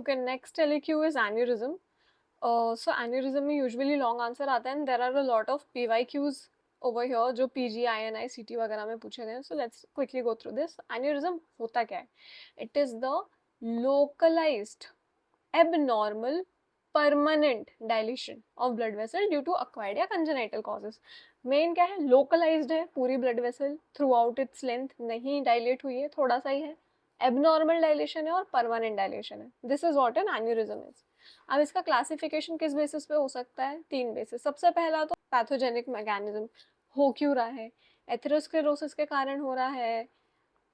Okay, next LAQ is aneurysm. So aneurysm में usually long answer आता है and there are a lot of PYQs over here जो PG, INI, CT वगैरह में पूछे गए हैं. So let's quickly go through this. Aneurysm होता क्या है? It is the localized, abnormal, permanent dilation of blood vessel due to acquired या congenital causes. मेन क्या है? लोकलाइज्ड है, पूरी blood vessel through out its length नहीं डायलेट हुई है, थोड़ा सा ही है. एबनॉर्मल डायलेशन है और परमानेंट डायलेशन है. This is what an aneurysm is. अब इसका क्लासिफिकेशन किस बेसिस पे हो सकता है? 3 बेसिस. सबसे पहला तो पैथोजेनिक मैकेनिज्म, हो क्यों रहा है? एथेरोस्क्लेरोसिस के कारण हो रहा है,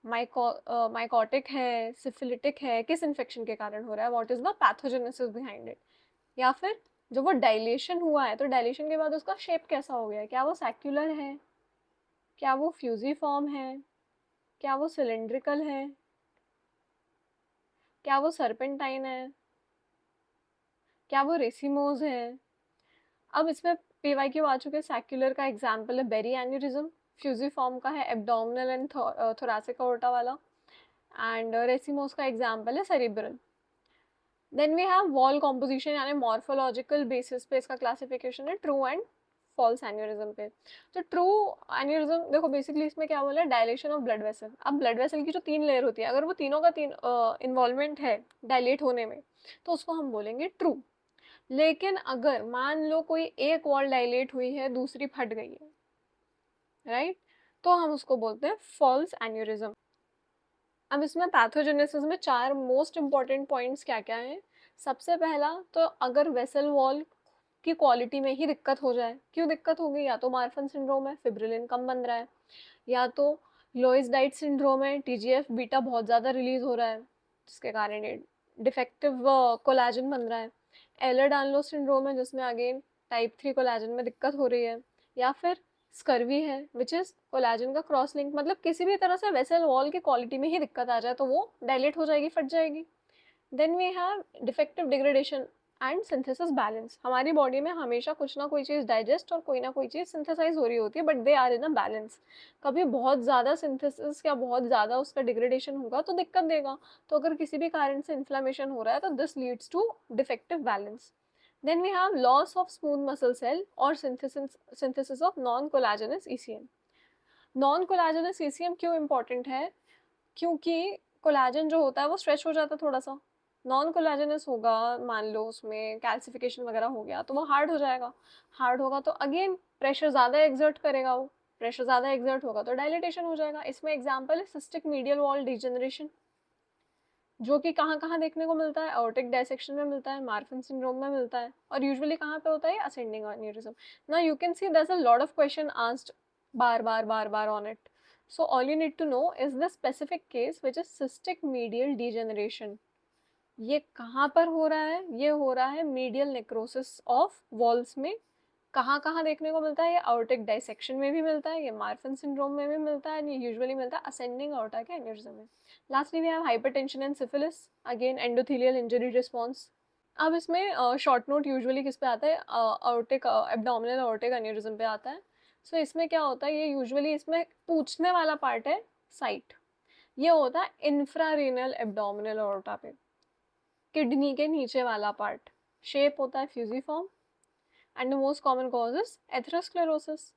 माइकोटिक है, सिफिलिटिक है, किस इन्फेक्शन के कारण हो रहा है, what is the pathogenesis behind it. या फिर जब वो डायलेशन हुआ है तो डायलेशन के बाद उसका शेप कैसा हो गया है? क्या वो सैक्युलर है, क्या वो फ्यूजीफॉर्म है, क्या वो सिलेंड्रिकल है, क्या वो सर्पेंटाइन है, क्या वो रेसिमोज है. अब इसमें पीवाईक्यू आ चुके. सैक्युलर का एग्जाम्पल है बेरी एन्यूरिज्म, फ्यूजीफॉर्म का है एब्डोमिनल एंड थोरैसिक अओर्टा वाला, एंड रेसिमोस का एग्जाम्पल है cerebral. Then we have wall composition यानी मॉर्फोलॉजिकल बेसिस पे इसका क्लासिफिकेशन है ट्रू एंड फॉल्स एन्यूरिज्म पे. तो ट्रू एन्यूरिज्म देखो बेसिकली इसमें क्या बोला है? Dilation of blood vessel. अब ब्लड वेसल की जो 3 लेयर होती है, अगर वो तीनों का तीन इन्वॉल्वमेंट है डायलेट होने में, तो उसको हम बोलेंगे ट्रू. लेकिन अगर मान लो कोई एक वॉल डायलेट हुई है, दूसरी फट गई है, राइट, तो हम उसको बोलते हैं फॉल्स एन्यूरिज्म. अब इसमें पैथोजेनेसिस में 4 मोस्ट इंपॉर्टेंट पॉइंट्स क्या क्या हैं. सबसे पहला तो अगर वेसल वॉल की क्वालिटी में ही दिक्कत हो जाए. क्यों दिक्कत होगी? या तो मार्फन सिंड्रोम है, फिब्रिलिन कम बन रहा है, या तो लोइस डाइट सिंड्रोम है, टीजीएफ बीटा बहुत ज़्यादा रिलीज हो रहा है जिसके कारण ये डिफेक्टिव कोलेजन बन रहा है. एलर डानलो सिंड्रोम है जिसमें अगेन टाइप 3 कोलेजन में दिक्कत हो रही है, या फिर स्कर्वी है विच इज कोलेजन का क्रॉस लिंक. मतलब किसी भी तरह से वेसल वॉल की क्वालिटी में ही दिक्कत आ जाए तो वो डायलेट हो जाएगी, फट जाएगी. Then we have defective degradation and synthesis balance. हमारी बॉडी में हमेशा कुछ ना कोई चीज़ डाइजेस्ट और कोई ना कोई चीज़ सिंथेसाइज हो रही होती है, but they are in a balance. कभी बहुत ज़्यादा सिंथेसिस या बहुत ज़्यादा उसका डिग्रेडेशन होगा तो दिक्कत देगा. तो अगर किसी भी कारण से इन्फ्लामेशन हो रहा है तो this leads to defective balance. Then we have loss of smooth muscle cell or synthesis of non-collagenous ECM. Non-collagenous ECM क्यों important है? क्योंकि कोलाजन जो होता है वो स्ट्रेच हो जाता है थोड़ा सा. नॉन कोलाजनस होगा, मान लो उसमें कैल्सिफिकेशन वगैरह हो गया तो वो हार्ड हो जाएगा. हार्ड होगा तो अगेन प्रेशर ज़्यादा एक्सर्ट करेगा, वो प्रेशर ज़्यादा एक्सर्ट होगा तो डायलिटेशन हो जाएगा. इसमें एग्जांपल है सिस्टिक मीडियल वॉल डिजेनरेशन, जो कि कहाँ कहाँ देखने को मिलता है? एओर्टिक डायसेक्शन में मिलता है, मार्फन सिंड्रोम में मिलता है, और यूजुअली कहाँ पे होता है? Ascending aneurysm. Now you can see there is a lot of question asked बार बार बार बार on it. So all you need to know is the specific case which is cystic medial degeneration. ये कहाँ पर हो रहा है? ये हो रहा है मीडियल नेक्रोसिस ऑफ वॉल्स में. कहाँ कहाँ देखने को मिलता है? ये आउटिक डाइसेक्शन में भी मिलता है, ये मार्फन सिंड्रोम में भी मिलता है, ये यूजुअली मिलता है असेंडिंग आउटा के एन्यूरिज्म में. Lastly we have hypertension and syphilis, again endothelial injury response. अब इसमें शॉर्ट नोट यूजुअली किस पे आता है? आउटिक एब्डोमिनल आउटिक एन्यूरिज्म पे आता है. सो इसमें क्या होता है? ये यूजुअली इसमें पूछने वाला पार्ट है साइट. ये होता है इंफ्रारेनल एब्डोमिनल आउर्टा पे, किडनी के नीचे वाला पार्ट. शेप होता है fusiform and the most common cause is atherosclerosis.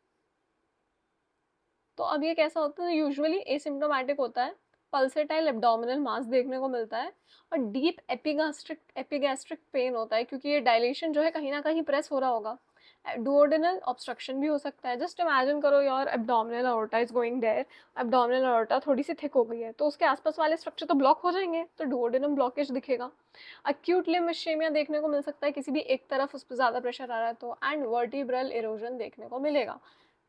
तो अब ये कैसा होता है? यूजुअली एसिम्प्टोमेटिक होता है, पल्सेटाइल एब्डोमिनल मास देखने को मिलता है, और डीप एपिगैस्ट्रिक पेन होता है क्योंकि ये डायलेशन जो है कहीं ना कहीं प्रेस हो रहा होगा. डुओडेनल ऑब्स्ट्रक्शन भी हो सकता है. जस्ट इमेजिन करो your abdominal aorta is going there, abdominal aorta थोड़ी सी थिक हो गई है तो उसके आसपास वाले स्ट्रक्चर तो ब्लॉक हो जाएंगे, तो डुओडेनम ब्लॉकेज दिखेगा. अक्यूट लिम्ब इश्चेमिया देखने को मिल सकता है, किसी भी एक तरफ उस पर ज़्यादा प्रेशर आ रहा है तो, एंड वर्टिब्रल इरोजन देखने को मिलेगा.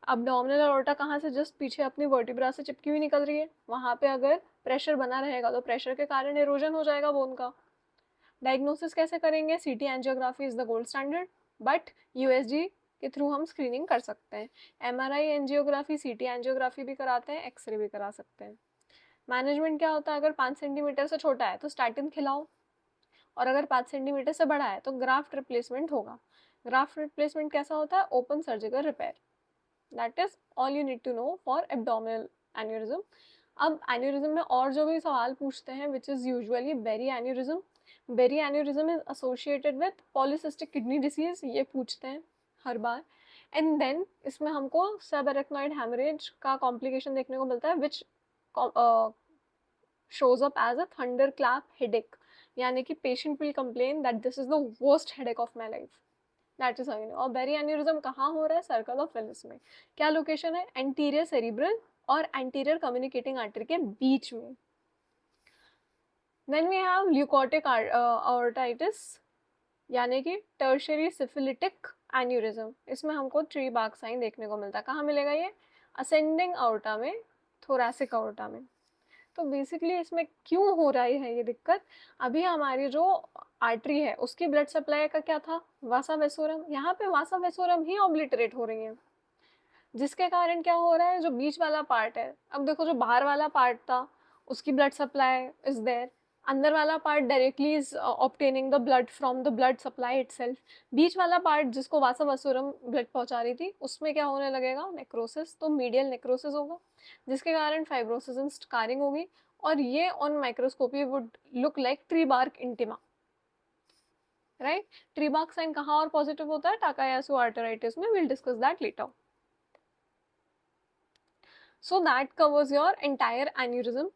अब्डोमिनल अओर्टा कहाँ से? जस्ट पीछे अपनी वर्टिब्रा से चिपकी हुई निकल रही है, वहाँ पे अगर प्रेशर बना रहेगा तो प्रेशर के कारण इरोजन हो जाएगा बोन का. डायग्नोसिस कैसे करेंगे? CT angiography is the gold standard, but USG के थ्रू हम स्क्रीनिंग कर सकते हैं. एमआरआई एंजियोग्राफी, सीटी एंजियोग्राफी भी कराते हैं, एक्सरे भी करा सकते हैं. मैनेजमेंट क्या होता है? अगर 5 सेंटीमीटर से छोटा है तो स्टैटिन खिलाओ, और अगर 5 सेंटीमीटर से बड़ा है तो ग्राफ्ट रिप्लेसमेंट होगा. ग्राफ्ट रिप्लेसमेंट कैसा होता है? Open surgical repair. That is all you need to know for abdominal aneurysm. अब एन्यूरिज्म में और जो भी सवाल पूछते हैं which is usually berry aneurysm. Berry aneurysm is associated with polycystic kidney disease, ये पूछते हैं हर बार। एंड देन इसमें हमको सब एरेक्नॉइड हेमरेज का कॉम्प्लिकेशन देखने को मिलता है विच shows up as a thunderclap headache, यानी कि patient will complain that this is the worst headache of my life. That is how you know. और बेरी एन्यूरिज्म कहाँ हो रहा है? सर्कल ऑफ विलिस में। क्या लोकेशन है? एंटीरियर सेरिब्रल और एंटीरियर कम्युनिकेटिंग आर्टरी के बीच में। Then we have leukotic aortitis, यानी कि टर्शरी सिफिलिटिक एन्यूरिज्म। इसमें हमको ट्री बार्क साइन देखने को मिलता है। कहाँ मिलेगा ये? असेंडिंग आउटा में, थोरैसिक आउटा में। तो बेसिकली इसमें क्यों हो रही है ये दिक्कत? अभी हमारी जो आर्टरी है उसकी ब्लड सप्लाई का क्या था? वासा वेसोरम। यहाँ पे वासा वेसोरम ही ऑब्लिटरेट हो रही है, जिसके कारण क्या हो रहा है? जो बीच वाला पार्ट है, अब देखो जो बाहर वाला पार्ट था उसकी ब्लड सप्लाई इज देयर, अंदर वाला part directly is obtaining the blood from the blood supply itself. बीच वाला पार्ट जिसको वासा वसुरम ब्लड पहुंचा रही थी उसमें क्या होने लगेगा? नेक्रोसिस। तो मीडियल नेक्रोसिस होगा, जिसके कारण फाइब्रोसिस एंड स्कारिंग होगी, और ये on microscopy would look like tree bark intima, right? Tree bark sign कहाँ और पॉजिटिव होता है? टाकायासु आर्टराइटिस में। Will discuss that later. So that covers your entire aneurysm.